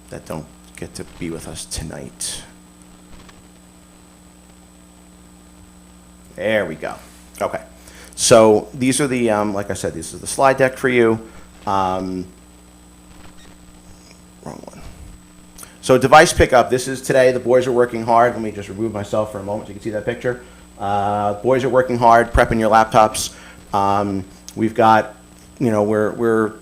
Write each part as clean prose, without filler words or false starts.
that don't get to be with us tonight. There we go. Okay. So these are the, like I said, this is the slide deck for you. Wrong one. So device pickup, this is today. The boys are working hard. Let me just remove myself for a moment so you can see that picture. Boys are working hard, prepping your laptops. We've got, you know, we're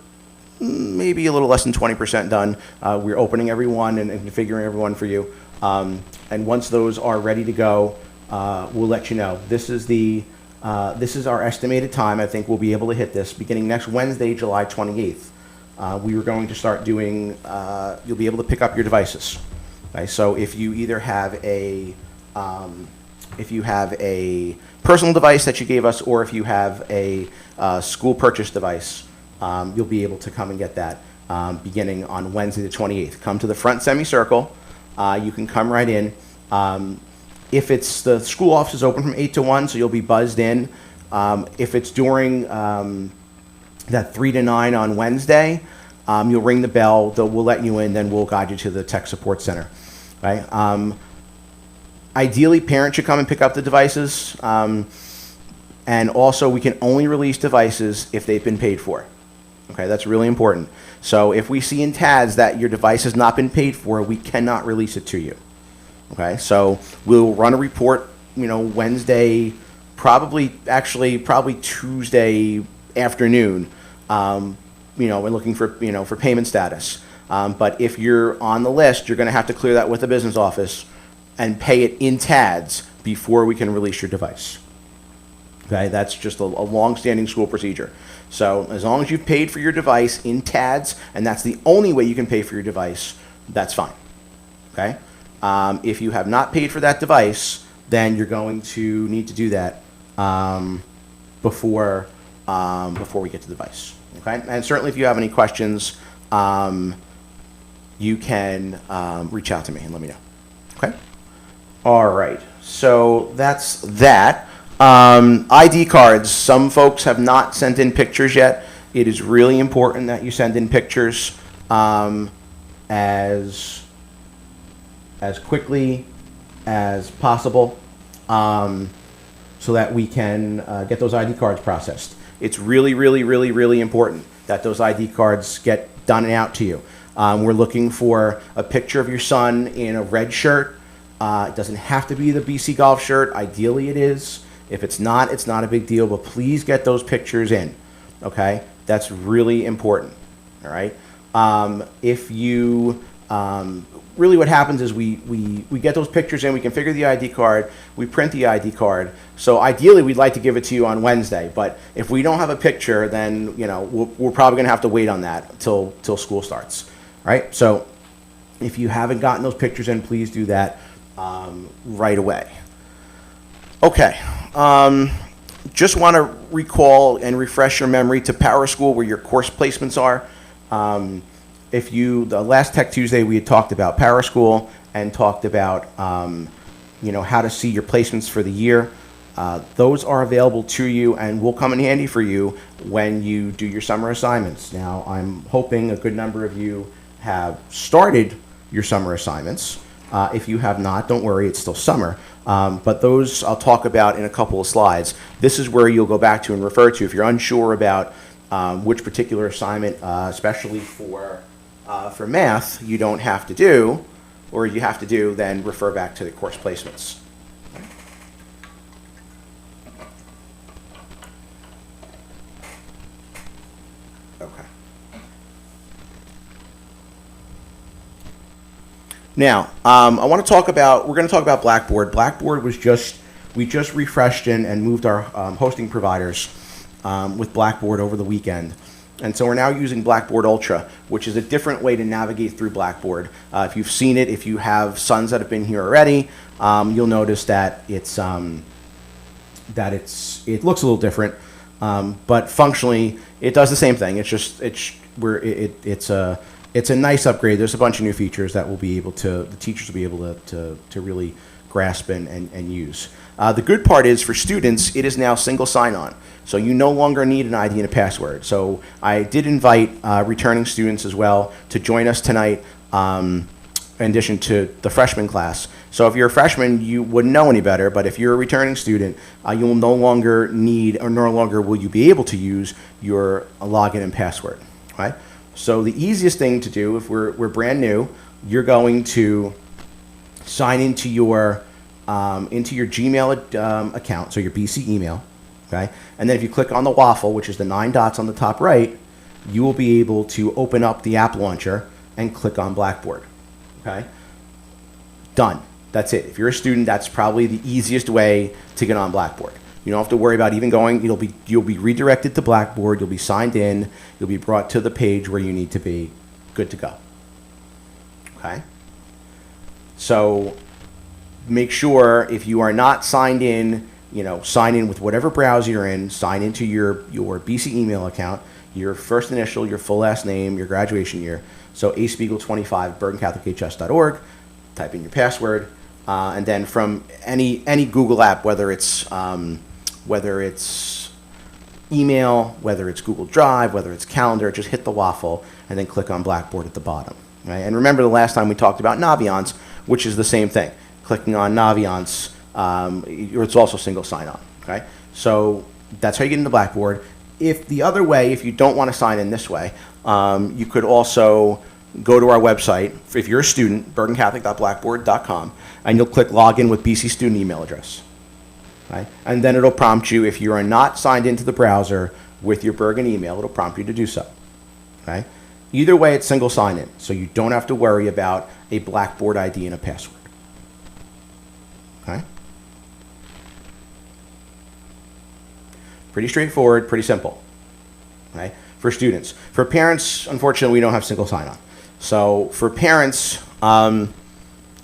maybe a little less than 20% done. We're opening every one and configuring every one for you. And once those are ready to go, we'll let you know. This is our estimated time. I think we'll be able to hit this beginning next Wednesday, July 28th. We were going to start doing, you'll be able to pick up your devices. Okay? So if you either have a personal device that you gave us, or if you have a school purchase device, you'll be able to come and get that beginning on Wednesday the 28th. Come to the front semicircle. You can come right in. If it's the school office is open from 8 to 1, so you'll be buzzed in. If it's during that 3 to 9 on Wednesday, you'll ring the bell. We'll let you in, then we'll guide you to the tech support center. Right? Ideally, parents should come and pick up the devices. And also, we can only release devices if they've been paid for. Okay, that's really important. So if we see in TADS that your device has not been paid for, we cannot release it to you. Okay, so we'll run a report, you know, Wednesday, probably Tuesday afternoon. You know, we're looking for, you know, for payment status. But if you're on the list, you're going to have to clear that with the business office and pay it in TADS before we can release your device. Okay, that's just a long-standing school procedure. So as long as you've paid for your device in TADS, and that's the only way you can pay for your device, that's fine. Okay. If you have not paid for that device, then you're going to need to do that before we get to the device. Okay. And certainly, if you have any questions, you can reach out to me and let me know. Okay. All right. So that's that. ID cards. Some folks have not sent in pictures yet. It is really important that you send in pictures as quickly as possible so that we can get those ID cards processed. It's really, really, really, really important that those ID cards get done and out to you. We're looking for a picture of your son in a red shirt. It doesn't have to be the BC Golf shirt. Ideally, it is. If it's not a big deal, but please get those pictures in, okay? That's really important, all right? If you, really what happens is we get those pictures in, we configure the ID card, we print the ID card. So ideally, we'd like to give it to you on Wednesday, but if we don't have a picture, then, you know, we're probably gonna have to wait on that till school starts, all right? So if you haven't gotten those pictures in, please do that right away. Okay, just want to recall and refresh your memory to Power School where your course placements are. The last Tech Tuesday we had talked about Power School and talked about you know, how to see your placements for the year. Those are available to you and will come in handy for you when you do your summer assignments. Now, I'm hoping a good number of you have started your summer assignments. If you have not, don't worry, it's still summer. But those I'll talk about in a couple of slides. This is where you'll go back to and refer to if you're unsure about which particular assignment, especially for math, you don't have to do, or you have to do, then refer back to the course placements. Okay. Now, I want to talk about, we're going to talk about Blackboard. Blackboard was we just refreshed and moved our hosting providers with Blackboard over the weekend. And so we're now using Blackboard Ultra, which is a different way to navigate through Blackboard. If you've seen it, if you have sons that have been here already, you'll notice that it looks a little different, but functionally it does the same thing. It's a nice upgrade. There's a bunch of new features that the teachers will be able to really grasp and use. The good part is for students, it is now single sign-on. So you no longer need an ID and a password. So I did invite returning students as well to join us tonight in addition to the freshman class. So if you're a freshman, you wouldn't know any better, but if you're a returning student, you will no longer need, or no longer will you be able to use your login and password, right? So the easiest thing to do, if we're brand new, you're going to sign into your Gmail account, so your BC email, okay? And then if you click on the waffle, which is the 9 dots on the top right, you will be able to open up the app launcher and click on Blackboard, okay? Done. That's it. If you're a student, that's probably the easiest way to get on Blackboard. You don't have to worry about even going. You'll be redirected to Blackboard. You'll be signed in. You'll be brought to the page where you need to be. Good to go. Okay? So make sure if you are not signed in, sign in with whatever browser you're in. Sign into your BC email account, your first initial, your full last name, your graduation year. So aspiegel25, bergencatholichs.org. Type in your password. And then from any Google app, whether it's email, whether it's Google Drive, whether it's Calendar, just hit the waffle and then click on Blackboard at the bottom. Right? And remember the last time we talked about Naviance, which is the same thing. Clicking on Naviance, it's also single sign-on. Okay? So that's how you get into Blackboard. If the other way, if you don't want to sign in this way, you could also go to our website, if you're a student, bergencatholic.blackboard.com, and you'll click login with BC student email address. Right? And then it'll prompt you, if you are not signed into the browser with your Bergen email, it'll prompt you to do so. Okay? Either way, it's single sign-in, so you don't have to worry about a Blackboard ID and a password. Okay? Pretty straightforward, pretty simple. Okay? For students. For parents, unfortunately, we don't have single sign-on. So for parents,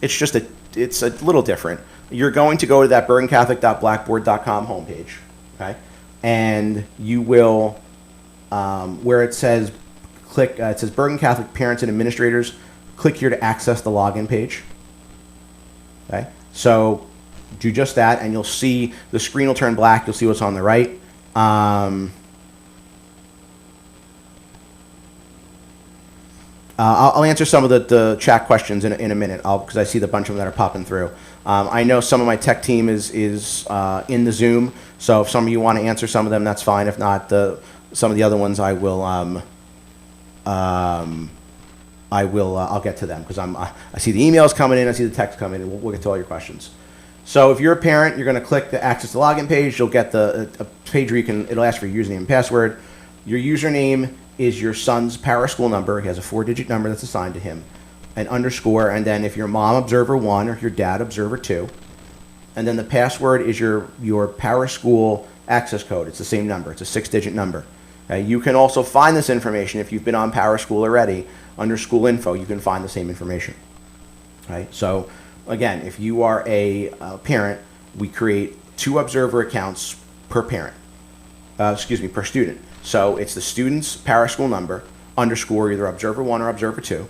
it's a little different. You're going to go to that bergencatholic.blackboard.com homepage, okay? And you will, where it says it says Bergen Catholic Parents and Administrators, click here to access the login page, okay? So do just that, and you'll see the screen will turn black. You'll see what's on the right. I'll answer some of the chat questions in a minute, because I see the bunch of them that are popping through. I know some of my tech team is in the Zoom, so if some of you want to answer some of them, that's fine. If not, some of the other ones I will I'll get to them, because I see the emails coming in, I see the text coming in. We'll get to all your questions. So if you're a parent, you're going to click the access to login page. You'll get a page where it'll ask for your username and password. Your username is your son's power school number. He has a 4-digit number that's assigned to him, an underscore, and then if your mom observer 1 or your dad observer 2, and then the password is your power school access code. It's the same number. It's a 6-digit number. Okay? You can also find this information if you've been on Power School already. Under School Info, you can find the same information. Right? So again, if you are a parent, we create 2 observer accounts per parent. Per student. So it's the student's Power School number, underscore either observer 1 or observer 2,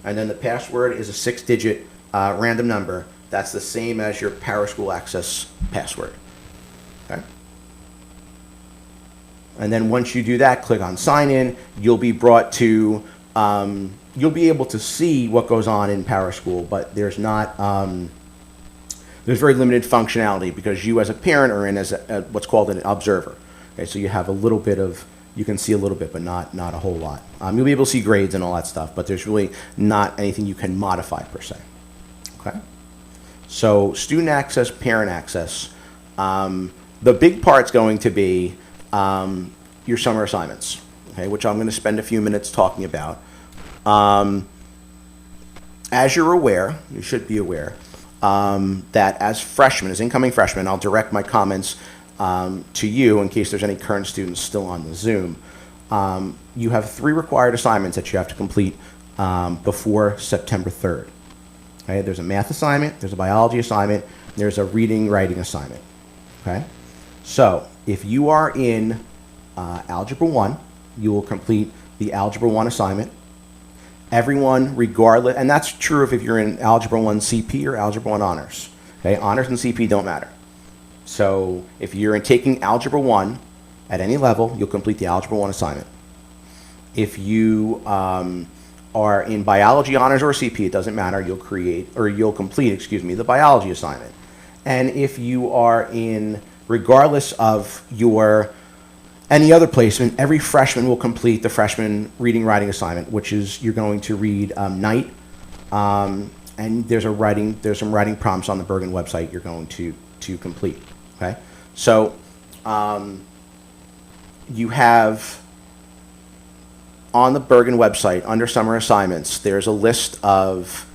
and then the password is a 6-digit random number. That's the same as your Power School access password. Okay? And then once you do that, click on sign in. You'll be brought to, you'll be able to see what goes on in Power School, but there's not, there's very limited functionality because you as a parent are in as what's called an observer. Okay, so you have a little bit of, you can see a little bit, but not a whole lot. You'll be able to see grades and all that stuff, but there's really not anything you can modify per se. Okay? So student access, parent access. The big part's going to be your summer assignments, okay, which I'm going to spend a few minutes talking about. As you're aware, you should be aware, that as freshmen, as incoming freshmen, I'll direct my comments to you in case there's any current students still on the Zoom. You have 3 required assignments that you have to complete before September 3rd. Okay? There's a math assignment, there's a biology assignment, there's a reading, writing assignment. Okay? So if you are in Algebra 1, you will complete the Algebra 1 assignment. Everyone, regardless, and that's true if you're in Algebra 1 CP or Algebra 1 Honors. Okay? Honors and CP don't matter. So if you're taking Algebra 1 at any level, you'll complete the Algebra 1 assignment. If you are in biology honors or CP, it doesn't matter, you'll complete, excuse me, the biology assignment. And if you are in, regardless of your any other placement, every freshman will complete the freshman reading writing assignment, which is you're going to read Night, and there's some writing prompts on the Bergen website you're going to complete. Okay, so you have on the Bergen website under summer assignments, there's a list of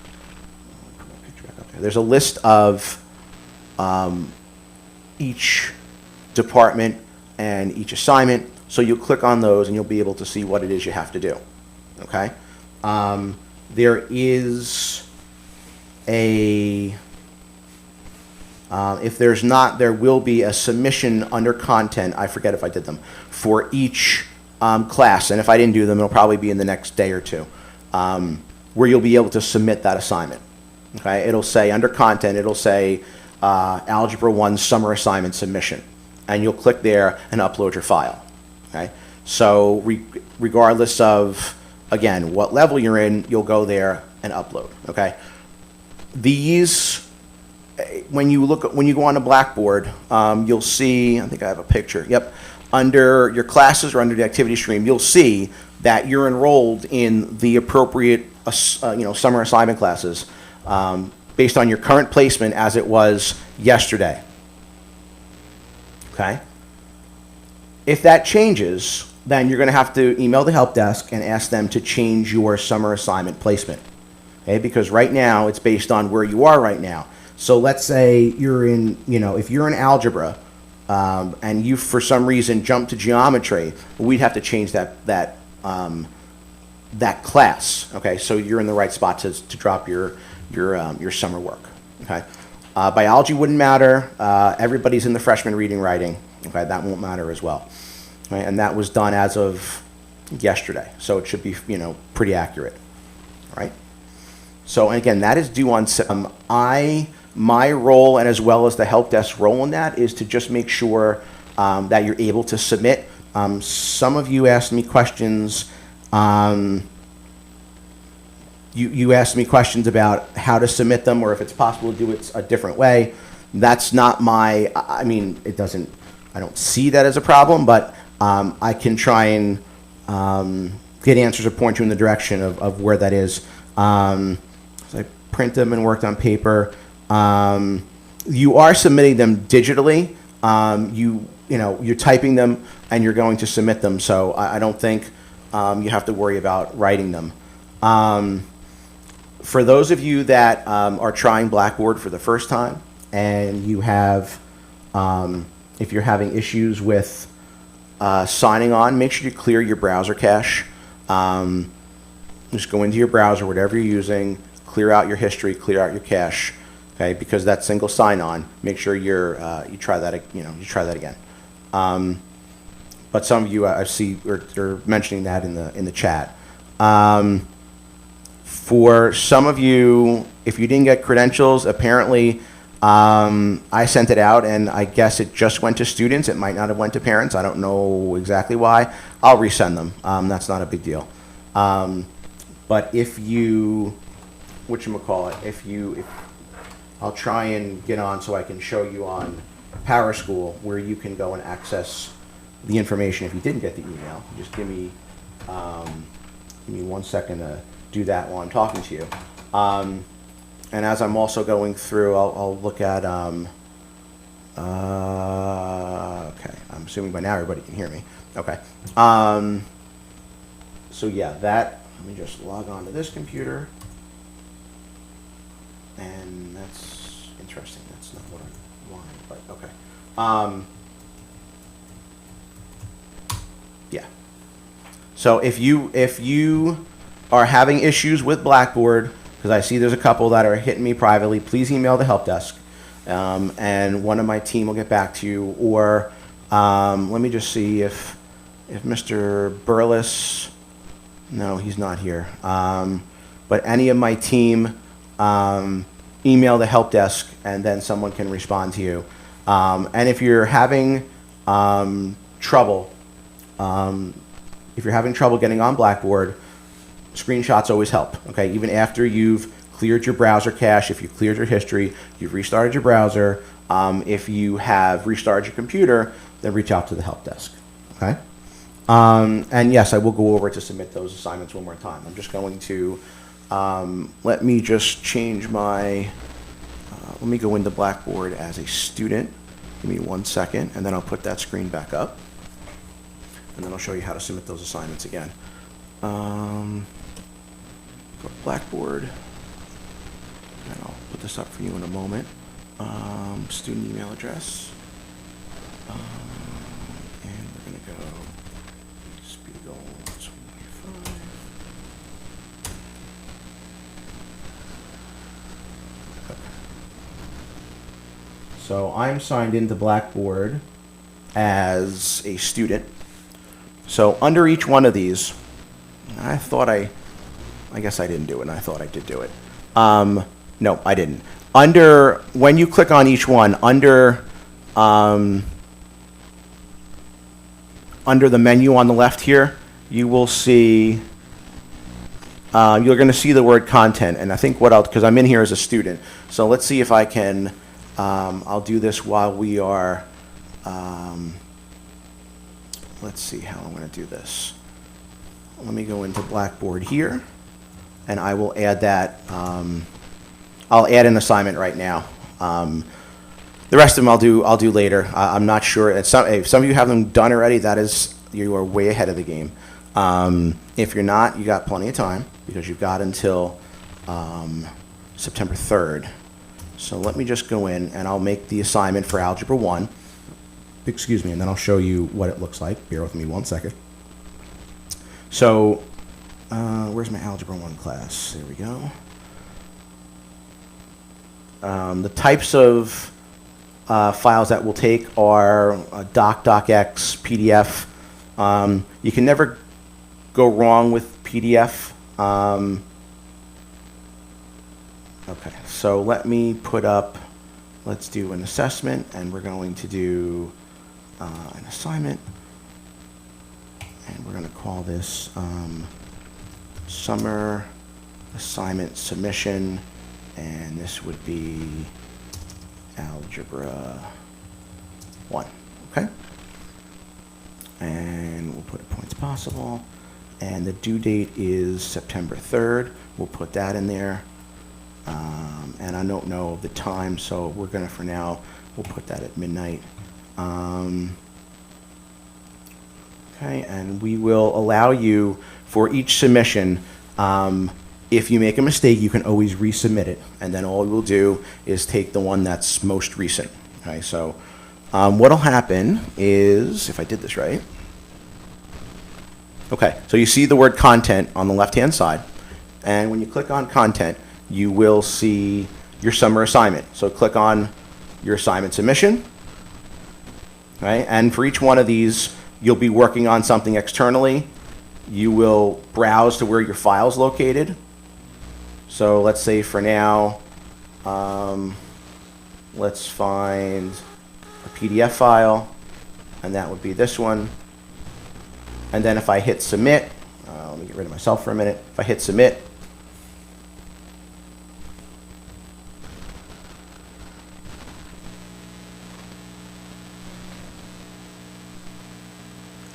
each department and each assignment. So you'll click on those and you'll be able to see what it is you have to do. Okay, there is a if there's not, there will be a submission under content. I forget if I did them for each class, and if I didn't do them, it'll probably be in the next day or two, where you'll be able to submit that assignment. Okay, it'll say under content, it'll say Algebra 1 summer assignment submission, and you'll click there and upload your file. Okay, so regardless of, again, what level you're in, you'll go there and upload. Okay, these, when you go on to Blackboard, you'll see, I think I have a picture. Yep. Under your classes or under the activity stream, you'll see that you're enrolled in the appropriate summer assignment classes based on your current placement as it was yesterday. Okay? If that changes, then you're going to have to email the help desk and ask them to change your summer assignment placement. Okay? Because right now it's based on where you are right now. So let's say you're in, if you're in algebra, and you for some reason jump to geometry, we'd have to change that class. Okay, so you're in the right spot to drop your summer work. Okay, biology wouldn't matter. Everybody's in the freshman reading writing. Okay, that won't matter as well. Right? And that was done as of yesterday, so it should be pretty accurate. All right. So again, that is due on. My role, and as well as the help desk role in that, is to just make sure that you're able to submit. Some of you asked me questions. You asked me questions about how to submit them, or if it's possible to do it a different way. That's not my. I mean, it doesn't. I don't see that as a problem, but I can try and get answers or point you in the direction of where that is. So I print them and worked on paper. You are submitting them digitally. You're typing them and you're going to submit them. So I don't think you have to worry about writing them. For those of you that are trying Blackboard for the first time and you have, if you're having issues with signing on, make sure you clear your browser cache. Just go into your browser, whatever you're using, clear out your history, clear out your cache. Okay, because that single sign-on, make sure you try that. You try that again. But some of you I see are mentioning that in the chat. For some of you, if you didn't get credentials, apparently I sent it out, and I guess it just went to students. It might not have went to parents. I don't know exactly why. I'll resend them. That's not a big deal. But if you, I'll try and get on so I can show you on Power School where you can go and access the information if you didn't get the email. Just give me 1 second to do that while I'm talking to you. And as I'm also going through, I'll look at, okay, I'm assuming by now everybody can hear me. Okay. So yeah, let me just log on to this computer. And that's interesting. That's not what I wanted, but okay. Yeah. So if you are having issues with Blackboard, because I see there's a couple that are hitting me privately, please email the help desk, and one of my team will get back to you. Or let me just see if Mr. Burles, no, he's not here. But any of my team. Email the help desk, and then someone can respond to you. And if you're having trouble getting on Blackboard, screenshots always help, okay? Even after you've cleared your browser cache, if you've cleared your history, you've restarted your browser, if you have restarted your computer, then reach out to the help desk, okay? And yes, I will go over to submit those assignments one more time. I'm just going to, let me just change my, let me go into Blackboard as a student. Give me 1 second, and then I'll put that screen back up. And then I'll show you how to submit those assignments again. Go to Blackboard, and I'll put this up for you in a moment. Student email address. And we're going to go Spiegel 25. Okay. So I'm signed into Blackboard as a student. So under each one of these, I guess I didn't do it, and I thought I did do it. No, I didn't. When you click on each one, under the menu on the left here, you will see, you're going to see the word content. And I think because I'm in here as a student, so let's see if I can, I'll do this while we are, let's see how I'm going to do this. Let me go into Blackboard here, and I will add that. I'll add an assignment right now. The rest of them I'll do later. I'm not sure. If some of you have them done already, you are way ahead of the game. If you're not, you got plenty of time because you've got until September 3rd. So let me just go in and I'll make the assignment for Algebra 1. Excuse me, and then I'll show you what it looks like. Bear with me 1 second. So, where's my Algebra 1 class? There we go. The types of files that we'll take are doc, docx, PDF. You can never go wrong with PDF. Okay, so let me put up, let's do an assessment, and we're going to do an assignment. And we're going to call this Summer Assignment Submission, and this would be Algebra 1, okay? And we'll put a points possible, and the due date is September 3rd. We'll put that in there, and I don't know the time, so we're going to, for now, we'll put that at midnight. Okay, and we will allow you for each submission, if you make a mistake, you can always resubmit it, and then all we'll do is take the one that's most recent. Okay, so what'll happen is, if I did this right, okay, so you see the word content on the left-hand side, and when you click on content, you will see your summer assignment. So click on your assignment submission, right? And for each one of these, you'll be working on something externally. You will browse to where your file's located. So let's say for now, let's find a PDF file, and that would be this one. And then if I hit submit, let me get rid of myself for a minute. If I hit submit,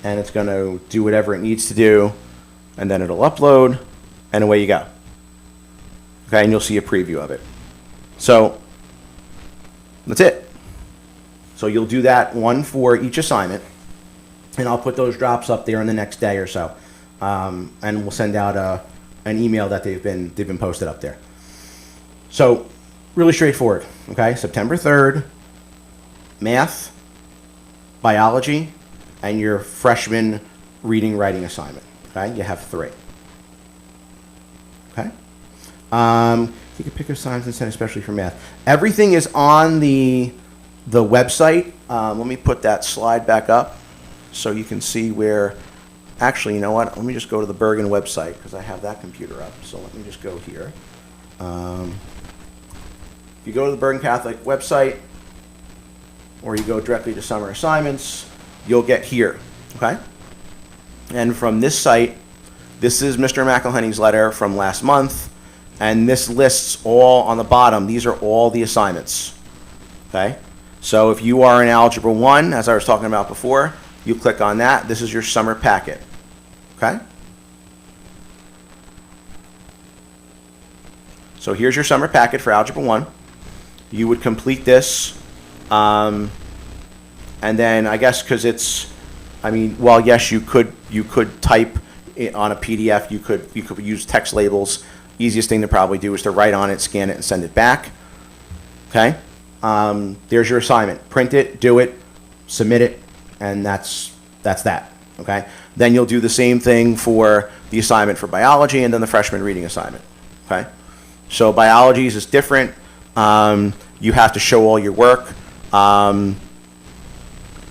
and it's going to do whatever it needs to do, and then it'll upload, and away you go. Okay, and you'll see a preview of it. So that's it. So you'll do that one for each assignment, and I'll put those drops up there in the next day or so, and we'll send out an email that they've been posted up there. So really straightforward. Okay, September 3rd, math, biology, and your freshman reading writing assignment. Okay, you have 3. Okay. You can pick up assignments and send especially for math. Everything is on the website. Let me put that slide back up so you can see where. Actually, you know what? Let me just go to the Bergen website because I have that computer up. So let me just go here. If you go to the Bergen Catholic website, or you go directly to summer assignments, you'll get here. Okay. And from this site, This is Mr. McElhenney's letter from last month, and this lists all on the bottom. These are all the assignments, okay? So if you are in Algebra 1, as I was talking about before, you click on that. This is your summer packet, okay? So here's your summer packet for Algebra 1. You would complete this, and then I guess because it's, I mean, well, yes, you could type it on a PDF. You could use text labels. Easiest thing to probably do is to write on it, scan it, and send it back. Okay. There's your assignment. Print it, do it, submit it, and that's that. Okay. Then you'll do the same thing for the assignment for biology, and then the freshman reading assignment. Okay. So biology is different. You have to show all your work.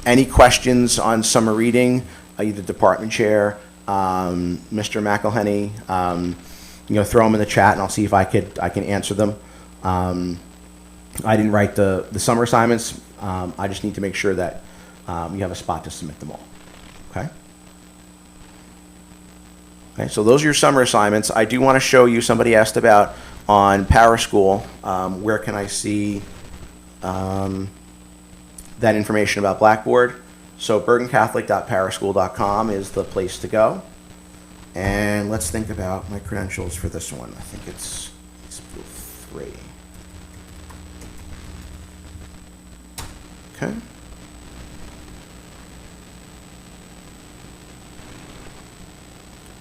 Any questions on summer reading, either department chair, Mr. McElhenney, throw them in the chat and I'll see if I can answer them. I didn't write the summer assignments. I just need to make sure that you have a spot to submit them all. Okay. Okay. So those are your summer assignments. I do want to show you. Somebody asked about on PowerSchool. Where can I see that information about Blackboard? So bergencatholic.paraschool.com is the place to go. And let's think about my credentials for this one. I think it's 3. Okay.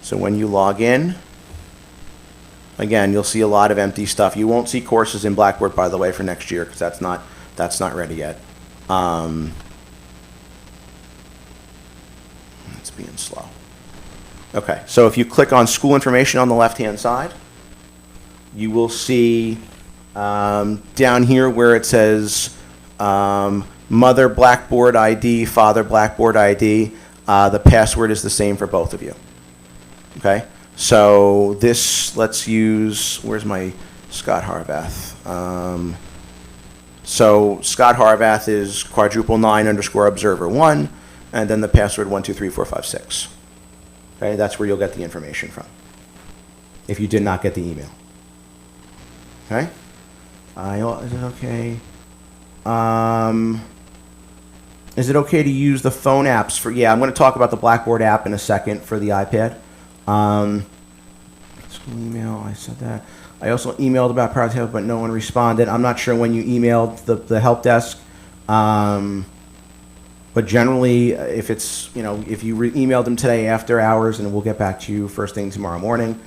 So when you log in, again, you'll see a lot of empty stuff. You won't see courses in Blackboard, by the way, for next year, because that's not ready yet. It's being slow. Okay, so if you click on school information on the left-hand side, you will see down here where it says mother Blackboard ID, father Blackboard ID, the password is the same for both of you. Okay, so this, let's use, where's my Scott Harvath? So Scott Harvath is *9_observer1, and then the password 123456. Okay, that's where you'll get the information from if you did not get the email. Okay, is it okay? Is it okay to use the phone apps for? Yeah, I'm going to talk about the Blackboard app in a second for the iPad. School email, I said that. I also emailed about Power Help, but no one responded. I'm not sure when you emailed the help desk, but generally, if it's, if you emailed them today after hours, and we'll get back to you first thing tomorrow morning.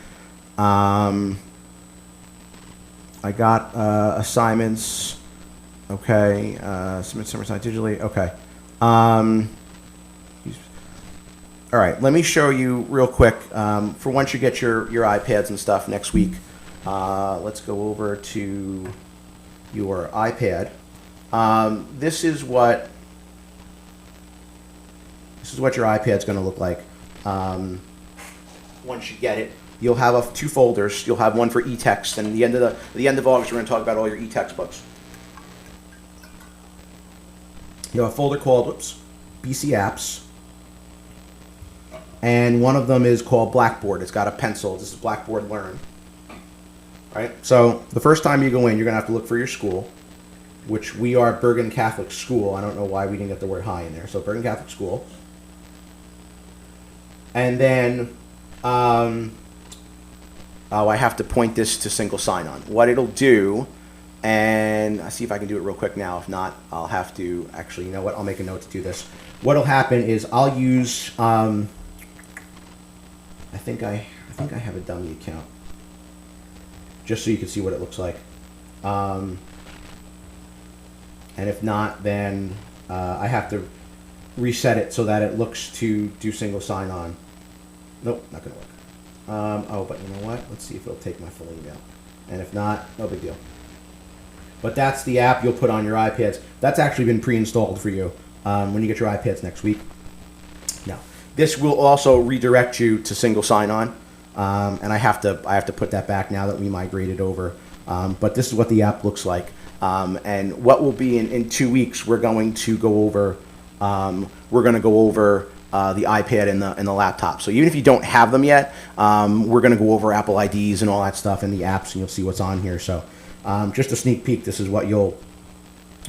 I got assignments. Okay, submit summer assignment digitally. Okay. All right, let me show you real quick. For once you get your iPads and stuff next week, let's go over to your iPad. This is what your iPad's going to look like. Once you get it, you'll have 2 folders. You'll have one for e-text, and at the end of August, we're going to talk about all your e-text books. You have a folder called BC Apps, and one of them is called Blackboard. It's got a pencil. This is Blackboard Learn. Right? So the first time you go in, you're going to have to look for your school, which we are Bergen Catholic School. I don't know why we didn't get the word high in there. So Bergen Catholic School. And then, I have to point this to single sign-on. What it'll do, and I'll see if I can do it real quick now. If not, I'll have to, actually, you know what? I'll make a note to do this. What'll happen is I'll use, I think I have a dummy account, just so you can see what it looks like. And if not, then I have to reset it so that it looks to do single sign-on. Nope, not going to work. But you know what? Let's see if it'll take my full email. And if not, no big deal. But that's the app you'll put on your iPads. That's actually been pre-installed for you when you get your iPads next week. Now, this will also redirect you to single sign-on. And I have to put that back now that we migrated over. But this is what the app looks like. And what will be in 2 weeks, we're going to go over the iPad and the laptop. So even if you don't have them yet, we're going to go over Apple IDs and all that stuff and the apps, and you'll see what's on here. So just a sneak peek. This is what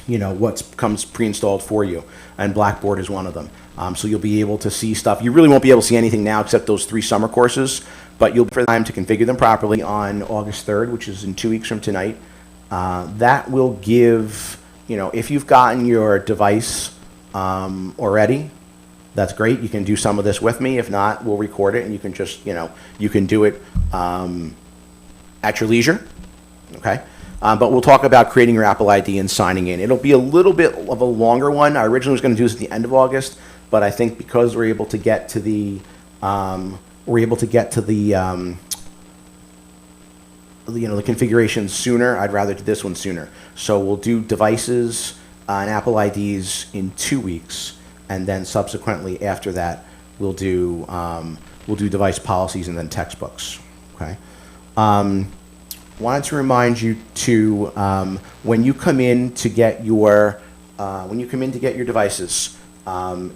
what comes pre-installed for you, and Blackboard is one of them. So you'll be able to see stuff. You really won't be able to see anything now except those 3 summer courses, but you'll have time to configure them properly on August 3rd, which is in 2 weeks from tonight. That will give, if you've gotten your device already, that's great. You can do some of this with me. If not, we'll record it, and you can just, you can do it at your leisure, okay? But we'll talk about creating your Apple ID and signing in. It'll be a little bit of a longer one. I originally was going to do this at the end of August, but I think because we're able to get to the the configuration sooner, I'd rather do this one sooner. So we'll do devices and Apple IDs in 2 weeks, and then subsequently after that, we'll do device policies and then textbooks. Okay. Wanted to remind you to when you come in to get your devices.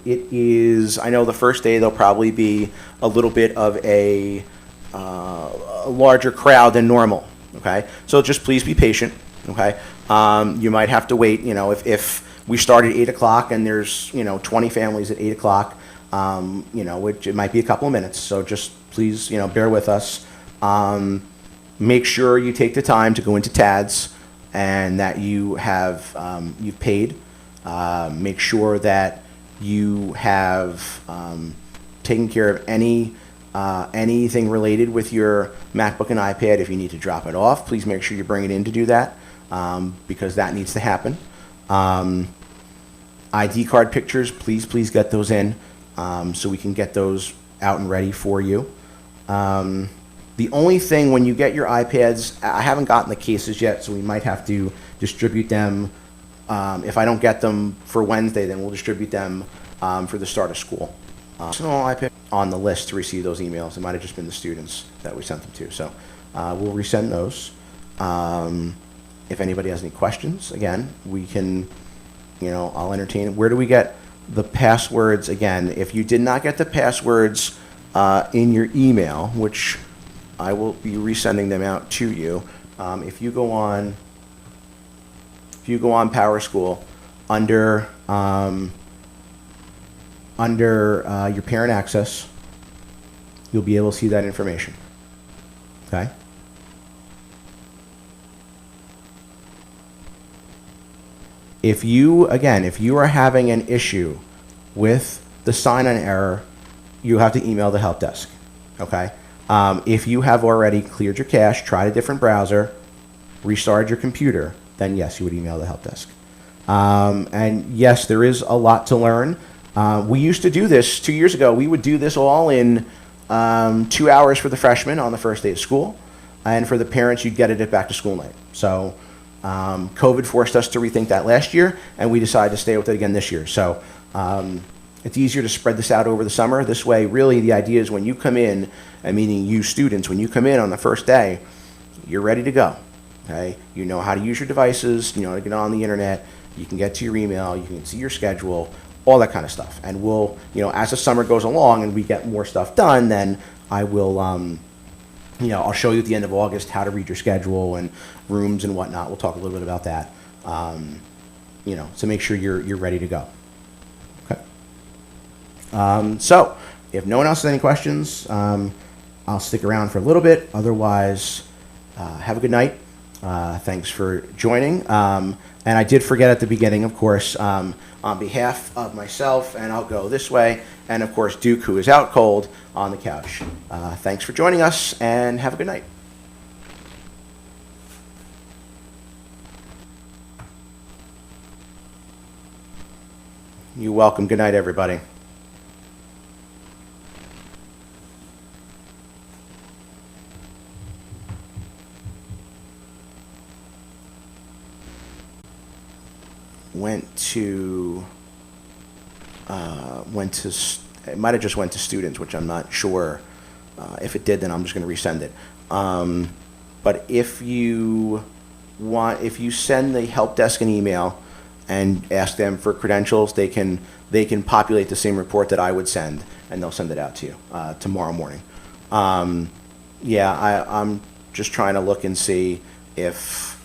It is, I know the first day there'll probably be a little bit of a larger crowd than normal, okay? So just please be patient, okay? You might have to wait, if we start at 8 o'clock and there's, 20 families at 8 o'clock, which it might be a couple of minutes, so just please, bear with us. Make sure you take the time to go into TADS and that you have, you've paid. Make sure that you have taken care of anything related with your MacBook and iPad. If you need to drop it off, please make sure you bring it in to do that, because that needs to happen. ID card pictures, please get those in, so we can get those out and ready for you. The only thing when you get your iPads, I haven't gotten the cases yet, so we might have to distribute them. If I don't get them for Wednesday, then we'll distribute them for the start of school. iPad on the list to receive those emails. It might have just been the students that we sent them to, so we'll resend those. If anybody has any questions, again, we can, I'll entertain it. Where do we get the passwords again? If you did not get the passwords in your email, which I will be resending them out to you. If you go on PowerSchool under your parent access, you'll be able to see that information. Okay. If you are having an issue with the sign-on error, you have to email the help desk. Okay. If you have already cleared your cache, tried a different browser, restarted your computer, then yes, you would email the help desk. And yes, there is a lot to learn. We used to do this 2 years ago. We would do this all in 2 hours for the freshmen on the first day of school, and for the parents, you'd get it at back to school night. So COVID forced us to rethink that last year, and we decided to stay with it again this year. So it's easier to spread this out over the summer. This way, really, the idea is when you come in, and meaning you students, when you come in on the first day, you're ready to go. Okay, you know how to use your devices, you know how to get on the internet, you can get to your email, you can see your schedule, all that kind of stuff. And we'll, as the summer goes along and we get more stuff done, then I will, I'll show you at the end of August how to read your schedule and rooms and whatnot. We'll talk a little bit about that, to make sure you're ready to go. Okay. So, if no one else has any questions, I'll stick around for a little bit. Otherwise, have a good night. Thanks for joining. And I did forget at the beginning, of course, on behalf of myself, and I'll go this way, and of course Duke, who is out cold on the couch. Thanks for joining us, and have a good night. You're welcome. Good night, everybody. It might have just went to students, which I'm not sure. If it did, then I'm just going to resend it. But if you send the help desk an email, and ask them for credentials, they can populate the same report that I would send, and they'll send it out to you tomorrow morning. Yeah, I'm just trying to look and see if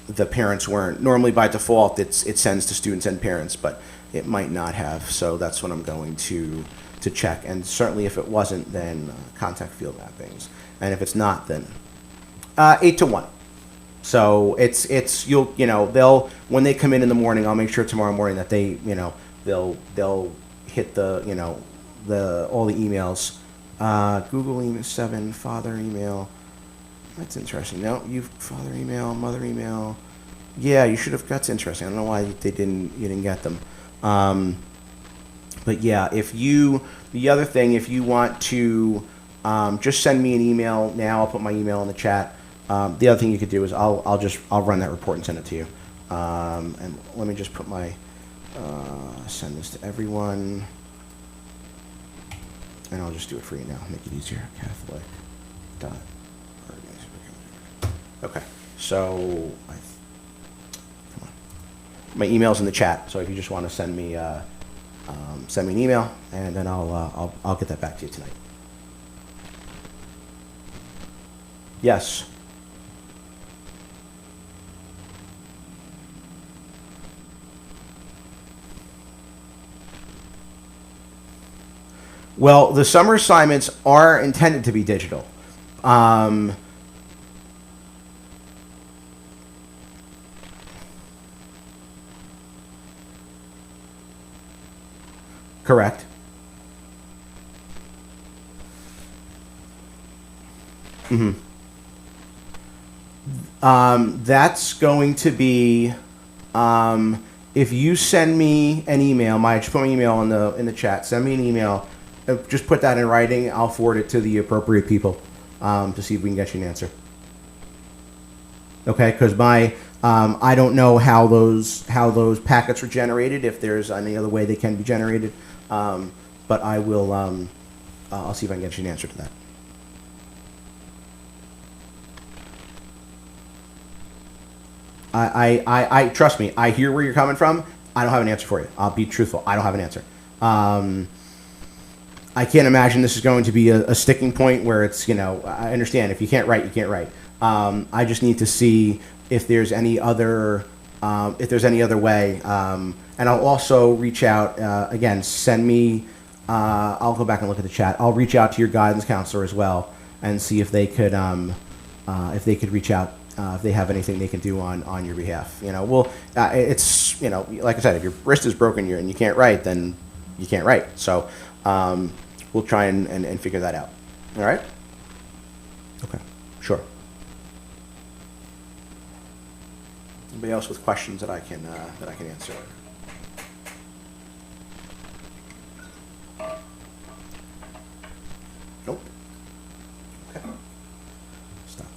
the parents weren't. Normally by default it sends to students and parents, but it might not have. So that's what I'm going to check. And certainly if it wasn't, then contact field mappings. And if it's not, then 8 to 1. So it's they'll, when they come in the morning, I'll make sure tomorrow morning that they they'll hit the all the emails. Google email 7, father email. That's interesting. No, you father email, mother email. Yeah, you should have. That's interesting. I don't know why you didn't get them. But yeah, the other thing, if you want to just send me an email now, I'll put my email in the chat. The other thing you could do is I'll run that report and send it to you. And let me just put my send this to everyone, and I'll just do it for you now. Make it easier. Catholic. Okay, so come on. My email's in the chat. So if you just want to send me an email, and then I'll get that back to you tonight. Yes. Well, the summer assignments are intended to be digital. Correct. Mm-hmm. That's going to be if you send me an email. Just put my email in the chat. Send me an email. Just put that in writing. I'll forward it to the appropriate people to see if we can get you an answer. Okay, because I don't know how those packets are generated. If there's any other way they can be generated, but I will. I'll see if I can get you an answer to that. I trust me. I hear where you're coming from. I don't have an answer for you. I'll be truthful. I don't have an answer. I can't imagine this is going to be a sticking point where it's, I understand if you can't write, you can't write. I just need to see if there's any other way. And I'll also reach out, again, send me, I'll go back and look at the chat. I'll reach out to your guidance counselor as well and see if they could reach out, if they have anything they can do on your behalf. It's, like I said, if your wrist is broken and you can't write, then you can't write. So we'll try and figure that out. All right? Okay, sure. Anybody else with questions that I can answer?